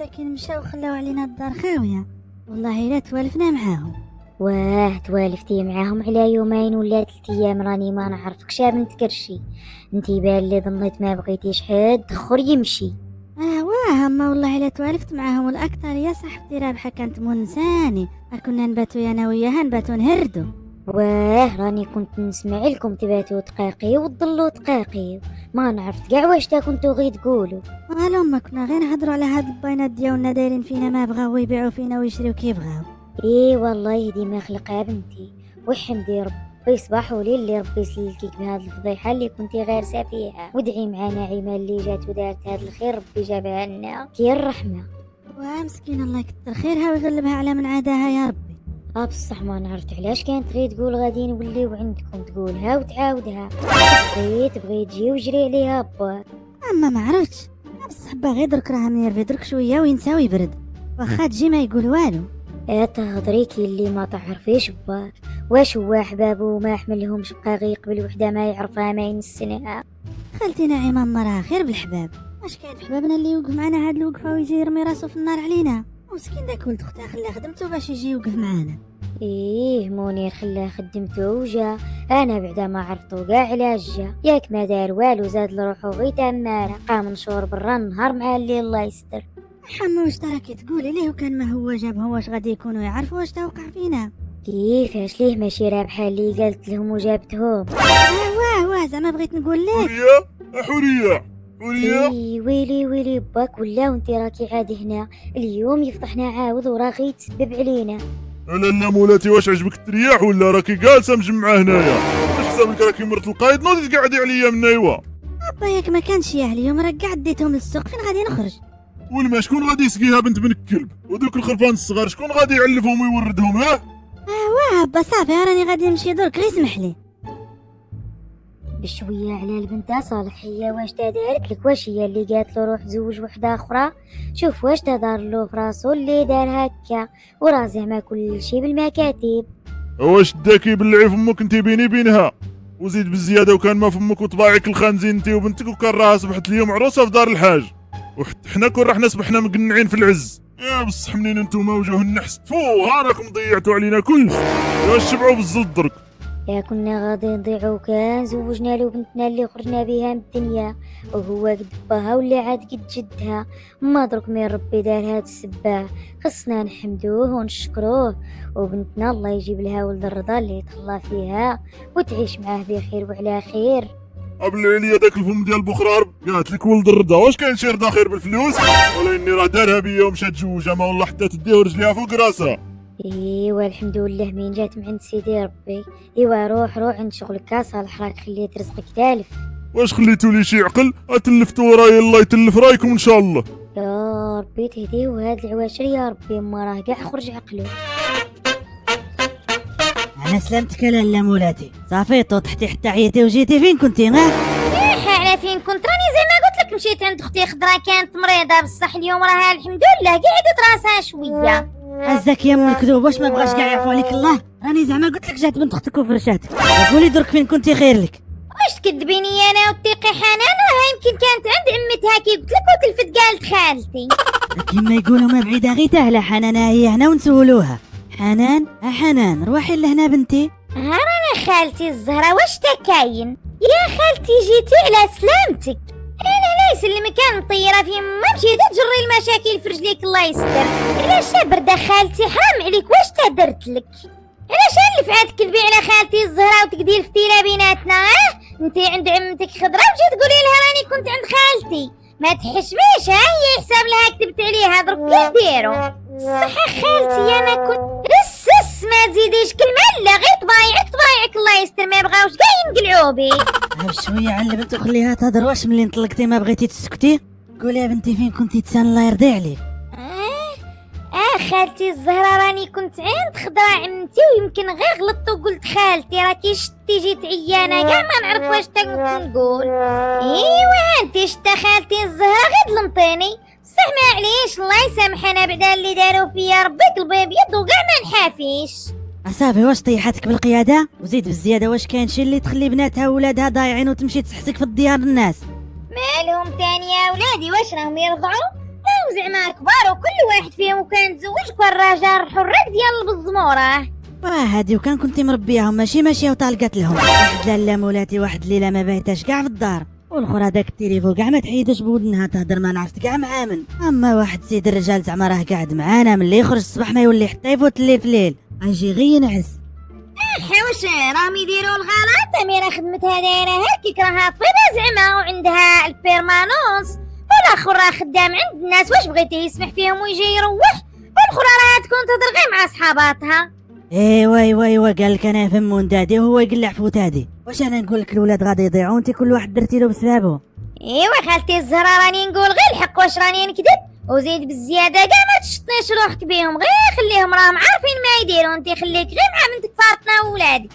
مساكين مشاو خلاو علينا الدار خاوية، والله لا توالفنا معاهم. واه توالفتي معاهم على يومين ولا 3 ايام؟ راني ما نعرفكش يا بنت كرشي، انتي بان لي ظنيت ما بغيتيش حد اخر يمشي. واه اما والله لا توالفت معاهم الاكثر يا صاحبتي. رابحة كانت منساني، كنا نباتو انا وياها نباتو نهردو. واه راني كنت نسمع لكم تباتوا تقاقي وتضلوا تقاقي، ما نعرفت كاع واش تا كنتو غير تقولوا. والو ما كنا غير نهضروا على هاد الباينات ديالنا دايرين فينا ما بغاو يبيعوا فينا ويشريو كي بغاو. ايه والله يهدي ما خلقها بنتي، وحمدي ربي صباح وليل اللي ربي يسلكيك بهاد الفضيحه اللي كنتي غارسه فيها، ودعي مع نعيمه اللي جات ودارت هاد الخير ربي جابها لنا كي الرحمه. مسكين الله يكثر خيرها ويغلبها على من عاداها يا ربي. بصح ما نعرفت علاش كانت غير تقول غادي نوليو عندكم، تقولها وتعاودها، تبغي تجي وجري عليها با. اما ما عرفتش، بصح باغي درك راه منيرفي درك شويه وينسى ويبرد، واخا تجي ما يقول والو. تهضريكي اللي ما تعرفيش با، واش هو احبابو وما حملهمش بقى غير يقبل وحده ما يعرفها ما ينسنها. خالتي نعيمه مرها خير بالحباب، واش كاين حبابنا اللي يوقف معنا هاد الوقفه ويجي يرمي راسو في النار علينا؟ مسكين داك ولد اختها خلاه خدمته باش يجي يوقف معانا. ايه منير خلاه خدمته وجا، انا بعدا ما عرفتو كاع علاش جا، ياك ما دار والو زاد لروحو غير تماره، قام نشور برا النهار مع اللي الله يستر. حمي واش تراكي تقولي ليه؟ وكان ما هو جابهم واش غادي يكونوا يعرفوا واش توقع فينا؟ كيفاش ليه ماشي رابحه اللي قالت لهم وجابتهم؟ واه زعما بغيت نقول لك حوريه إيه ويلي باك ولا وانتي راكي عاد هنا اليوم يفضحنا عاود وراه غي يتسبب علينا. لا مولاتي واش عجبك ترياح ولا راكي جالسه مجمعه هنايا؟ واش حسابك راكي مرت القايد نوضي تقعدي عليا من ايوا؟ ابا ياك ما كانش ياه اليوم راه كاع ديتهم للسوق، فين غادي نخرج؟ والما شكون غادي يسقيها بنت بن الكلب؟ ودوك الخرفان الصغار شكون غادي يعلفهم ويوردهم ها؟ واه ابا صافي راني غادي نمشي درك غير اسمح لي. بشويه على البنت صالح، هي واش دارت لك؟ واش هي اللي قالت له روح زوج وحده اخرى؟ شوف واش دار له في راسو اللي دار هكا، وراه زعما كل شيء بالمكاتب. واش داكي باللي فمك انت بيني بينها وزيد بالزياده، وكان ما فمك وطباعك الخنزين انت وبنتك، وكان راها صبحت اليوم عروسه في دار الحاج، وحتى حنا كون رحنا صبحنا مقنعين في العز. يا بصح منين انتوما وجوه النحس تفو، ها راكم ضيعتوا علينا كلش. واش شبعوا بالزلط درك؟ يا كنا غادي نضيعو كان زوجنا له بنتنا اللي خرجنا بها من الدنيا، وهو قد باها ولا عاد قد جدها. ما درك من ربي دار هاد السبه، خصنا نحمدوه ونشكروه، وبنتنا الله يجيب لها ولد الرضا اللي يتهلا فيها وتعيش معاه بخير وعلى خير. قبل عليا داك الفم ديال بوخرار قالت لك ولد الرضا، واش كاين شي رضا خير بالفلوس؟ ولا اني راه دارها بيا ومشات تزوجها، ما والله حتى تديه رجليها فوق راسها. ايوا الحمد لله من جات من عند سيدي ربي. ايوا روح عند شغلك صالح، راك خليت رزقك تالف. واش خليتو لي شي عقل؟ اتلفتو ورايا الله يتلف رايكم ان شاء الله. يا ربي تهديه وهاد العواشر يا ربي، ما راه كاع خرج عقله. انا سلامتك لاله مولاتي، صافي طوحتي حتى عيتي وجيتي. فين كنتي على فين كنت؟ راني زي ما قلت لك مشيت عند اختي خضرا كانت مريضه، بصح اليوم راها الحمد لله قعدت راسها شويه. عزك يا ام الكذوب، واش ما بغاش كاع يعفو عليك الله؟ راني زعما قلت لك جات بنت اختك وفرشاتك. قولي درك فين كنتي خير لك؟ واش تكذبيني انا وتيقي حنان؟ راه يمكن كانت عند عمتها كي قلت لك وتلفت قالت خالتي. كيما يقولوا ما بعيده غير تاهله. حنان هي هنا ونسولوها. حنان روحي لهنا بنتي. رانا خالتي الزهره، واش تكاين؟ يا خالتي جيتي على سلامتك. انا لا يسلمك كان مطيره في ما مشيت تجري المشاكل في رجليك الله يستر. علاش برده خالتي؟ حرام عليك، واش تهدرت لك؟ علاش اللي فعات كذبي على خالتي الزهره وتقدير فتيله بيناتنا؟ انتي عند عمتك خضره وجيت تقولي لها راني كنت عند خالتي. ما تحشميش، هي حساب لها كتبت عليها درك كي نديرو. صح خالتي انا كنت السس، ما تزيديش كلمه لا غير طبايعك الله يستر، ما بغاوش كاع ينقلعوا بي. بشويه على البنت وخليها تهضر. واش ملي انطلقتي ما بغيتي تسكتي؟ قولي يا بنتي فين كنتي تسان الله يرضي عليك. خالتي الزهره راني كنت عند خضرا عمتي، ويمكن غير غلطت وقلت خالتي، راكي شتي جيت عيانه كاع ما نعرف واش نقول. ايوا انتي شتا خالتي الزهره غير ظلمتيني، صح ما عليش الله يسامحنا بعدا اللي داروا فيا ربي قلبي ابيض وكاع ما نحافيش. صافي واش طيحتك بالقياده؟ وزيد بالزياده، واش كاين شي اللي تخلي بناتها وولادها ضايعين وتمشي تسحسك في الديار الناس؟ مالهم تاني يا ولادي؟ واش راهم يرضعوا؟ راهم زعما كبار وكل واحد فيهم كان تزوج كل راجل حرك ديال بالزموره. هادي وكان كنت مربياهم ماشي وطالقات لهم. واحد لاله مولاتي واحد الليله ما بايتاش كاع في الدار، والاخرى داك التليفون كاع ما تحيدش بودنها تهضر ما عرفت كاع مع من. اما واحد سيد الرجال زعما راه قاعد معانا ملي يخرج الصباح ما يولي حتى يفوت الليل في الليل، غيجي غير ينعس. واش راهم يديروا الغلط؟ اميره خدمتها دايره هكيك راها طيبه زعما وعندها البيرمانونس، والاخر راه خدام عند الناس، واش بغيتي يسمح فيهم ويجي يروح؟ والاخرى راه تكون تهضر غير مع صحاباتها. ايوا قال لك انا فم وندادي وهو يقلع فوتادي. واش انا نقول لك الولاد غادي يضيعوا انت كل واحد درتي له بسبابه؟ ايوا خالتي الزهره راني نقول غير الحق، واش راني نكذب؟ وزيد بالزياده كاع ما تشطنيش روحك بيهم، غير خليهم راهم عارفين ما يديروا، انت خليك غير مع بنتك فاطمه وولادك.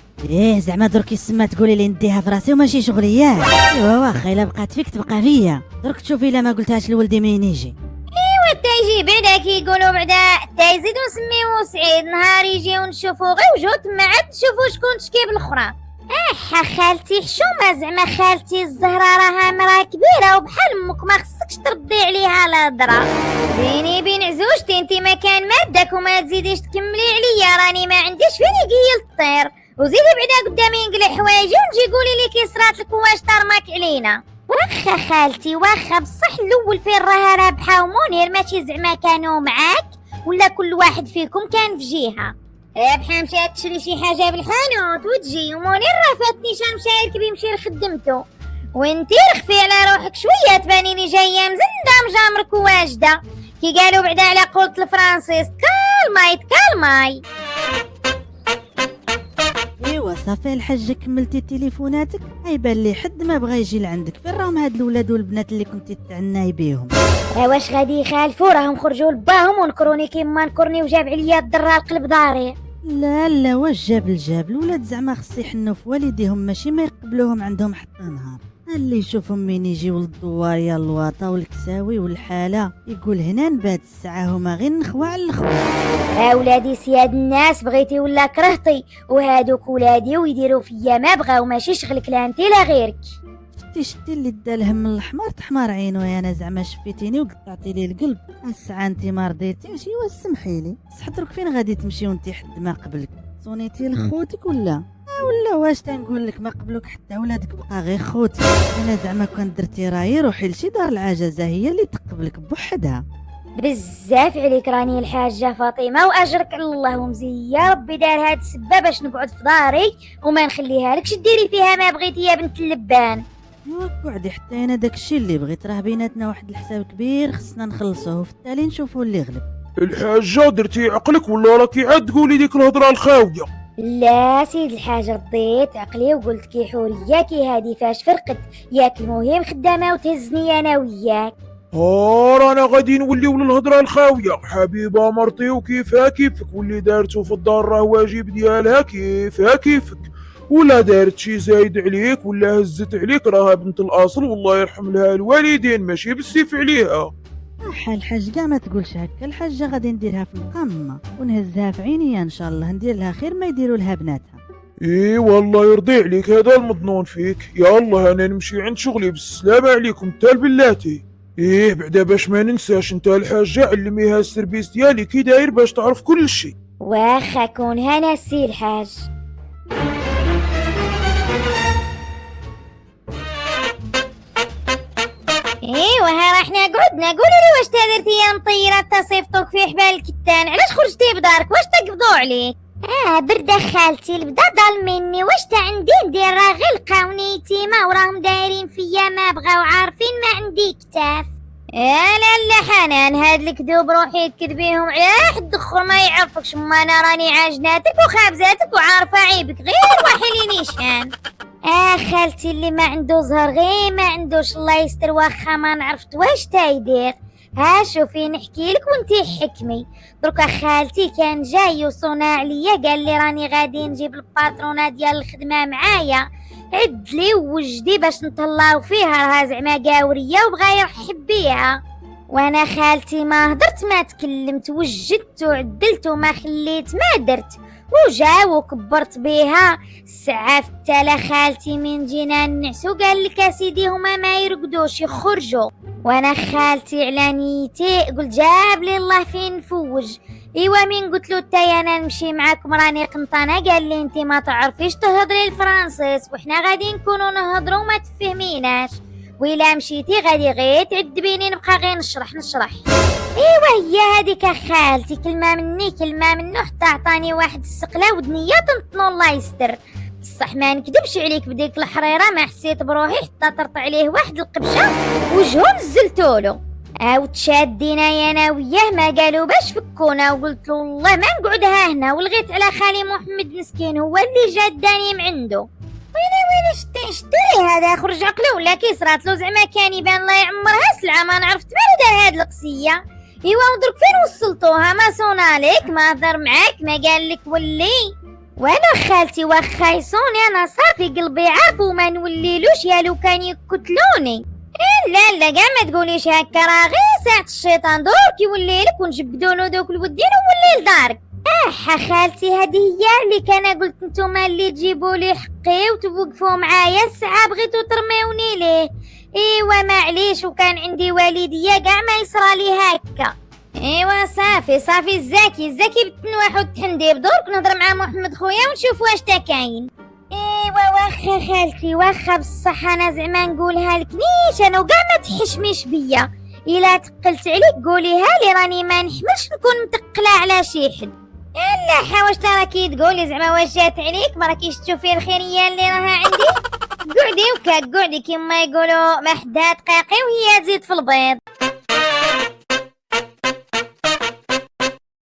زعما درك يسمى تقولي لي نديها في راسي وماشي شغليات. ايوا واخا الا بقات فيك تبقى فيا، درك تشوفي الا ما قلتهاش لولدي منين يجي. حتى يجي بعدا كيقولوا بعدا حتى يزيدو نسميوه سعيد، نهار يجي ونشوفو غير وجهو تما عاد نشوفو شكون تشكي بالاخرى. خالتي حشومه زعما خالتي الزهره راها مرا كبيره وبحال امك ما خصكش تردي عليها الهضره. بيني بين عزوجتي انت ما كان مادك وما تزيديش تكملي عليا، راني ما عنديش فين يقيل الطير، وزيدي بعدا قدامي نقلع حوايجي ونجي قولي لي كي صرات لك واش طرماك علينا. واخا خالتي واخا بصح الاول فين راها رابحه ومنير ماشي زعما كانوا معاك ولا كل واحد فيكم كان في جهه. رابحه مشات تشري شي حاجه بالحانوت وتجي، ومنير راه فاتني شان مشاير كبي يمشي لخدمته، وانتي رخفي على روحك شويه تباني لي جايه مزنده مجامرك واجده، كي قالوا بعدا على قولة الفرنسيس تكالماي. ايوا صافي الحاجه كملتي تليفوناتك، يبان لي حد ما بغى يجي لعندك. فين راهم هاد الولاد والبنات اللي كنتي تعناي بيهم؟ واش غادي يخالفوا؟ راهم خرجوا لباهم ونكروني كيما نكرني وجاب عليا الدرا القلب داري. لا واش جاب الولاد زعما خص يحنوا في والديهم ماشي ما يقبلوهم عندهم حتى نهار. اللي يشوفهم من يجيو للدوار يا الواطه والكساوي والحاله يقول هنا نبات الساعه هما غير نخوه على الخوه. ولادي سياد الناس بغيتي ولا كرهتي، وهادوك ولادي ويديروا فيا ما بغاو، ماشي شغلك لا انت لا غيرك. شتي اللي دالهم من الحمار تحمر عينو، يا انا زعما شفيتيني وقطعتي لي القلب. الساعه انت ما رضيتيش، ايوا سمحي لي، صح درك فين غادي تمشي وانت حد ما قبلك؟ صونيتي لخوتك ولا واش تنقول لك ما قبلوك حتى ولادك بقى غير خوتي؟ انا زعما كون درتي رايي روحي لشي دار العجزه هي اللي تقبلك بوحدها. بزاف عليك راني الحاجه فاطمه، واجرك على الله ومزيه ربي دار هاد السبه باش نقعد في داري وما نخليها لكش ديري فيها ما بغيتي يا بنت اللبان. قعدي حتى انا داكشي اللي بغيت، راه بيناتنا واحد الحساب كبير خصنا نخلصوه وفي التالي نشوفوا اللي غلب. الحاجه درتي عقلك ولا راكي عاد تقولي ديك الهضره الخاويه؟ لا سيد الحاج رديت عقلي وقلت كي حوريه كي هادي فاش فرقت، ياك المهم خدامه وتهزني انا وياك. رانا غادي نوليو للهضره الخاويه. حبيبه مرتي وكيفها كيفك، واللي دارتو في الدار راه واجب ديالها كيفها كيفك، ولا دارت شي زايد عليك ولا هزت عليك راها بنت الاصل والله يرحم لها الوالدين ماشي بالسيف عليها. الحاج كاع ما تقولش هكا، الحاجه غادي نديرها في القمه ونهزها في عينيا ان شاء الله، ندير لها خير ما يديروا لها بناتها. والله يرضي عليك، هذا المضنون فيك. يا الله انا نمشي عند شغلي بالسلامه عليكم تا البلاتي. بعدا باش ما ننساش انت الحاجه علميها السربيس ديالي كي داير باش تعرف كل شيء. واخا كون هنا السي الحاج. ها احنا قعدنا، قولي لي واش درتي يا مطيره تصيفطوك في حبال الكتان؟ علاش خرجتي بدارك؟ واش تقبضوا عليك؟ برده خالتي البدا ضل مني، واش تا عندي ندير؟ راه غير لقاوني يتيمه وراهم دايرين فيا ما بغاو، عارفين ما عندي كتاف. لا حنان هاد الكذوب روحي تكذبيهم على حد اخر ما يعرفكش، ما انا راني عاجناتك وخابزاتك وعارفه عيبك غير وحلي نيشان. خالتي اللي ما عنده زهر غير ما عندوش، الله يستر واخا ما نعرفت واش تايدير. شوفي نحكي لك وانتي حكمي. دركا خالتي كان جاي وصونا عليا قال لي راني غادي نجيب الباترونه ديال الخدمه معايا، عد لي ووجدي باش نطلعو فيها، راها زعما قاوريه وبغا يرحب بيها. وانا خالتي ما هدرت ما تكلمت، وجدت وعدلت وما خليت ما درت، وجا وكبرت بيها. الساعه في التالة خالتي من جينا نعسو قال لك اسيدي هما ما يرقدوش يخرجوا، وانا خالتي على نيتي قلت جاب لي الله فين نفوج. ايوا من قلت له تاي انا نمشي معاكم راني قنطانه، قال لي انت ما تعرفيش تهضري الفرنسيس وحنا غادي نكونوا نهضروا ما تفهميناش، وإلا مشيتي غادي غير تعذبيني نبقى غير نشرح. ايوا هي هذيك خالتي، كلمه مني كلمه منه، حتى عطاني واحد السقله ودنيا تنطنو الله يستر. بصح ما نكذبش عليك بديك الحريره ما حسيت بروحي حتى طرط عليه واحد القبشه وجهو نزلتولو. عاود شادينا انا وياه ما قالوا باش فكونا، وقلت له والله ما نقعدها هنا، ولغيت على خالي محمد مسكين هو اللي جا داني من عنده. وين شتري هذا خرج عقله ولا كي صرات له زعما كان يبان الله يعمرها سلعه ما نعرف تبان هاد القصيه. ايوا ودرك فين وصلتوها؟ ما صونالك ما هضر معاك ما قال لك ولي؟ وانا خالتي واخا يصوني انا صافي قلبي عارف وما نوليلوش يا لو كان يقتلوني. لا كاع ما تقوليش هكا، راه غير ساعة الشيطان دورك يولي لك ونجبدولو دوك الودين وولي لدارك. خالتي هذه هي اللي كان قلت نتوما اللي تجيبوا لي حقي وتوقفوا معايا ساعه بغيتو ترميوني ليه. ايوا معليش، وكان عندي والديه كاع ما يصرى لي هكا. ايوا صافي الزاكي بتنواح وتحندي بدورك نهضر مع محمد خويا ونشوف واش تا كاين. ايوا واخا خالتي واخا بصح انا زعما نقولها لك نيش انا وكاع ما تحشميش بيا، الا تقلت عليك قوليها لي راني ما نحملش نكون متقله على شي حد. لا حاوش راكي تقولي زعما واش جات عليك ما راكيش تشوفي الخيريه اللي راها عندي. قعدي كيما يقولوا ما حدا دقيقي وهي تزيد في البيض.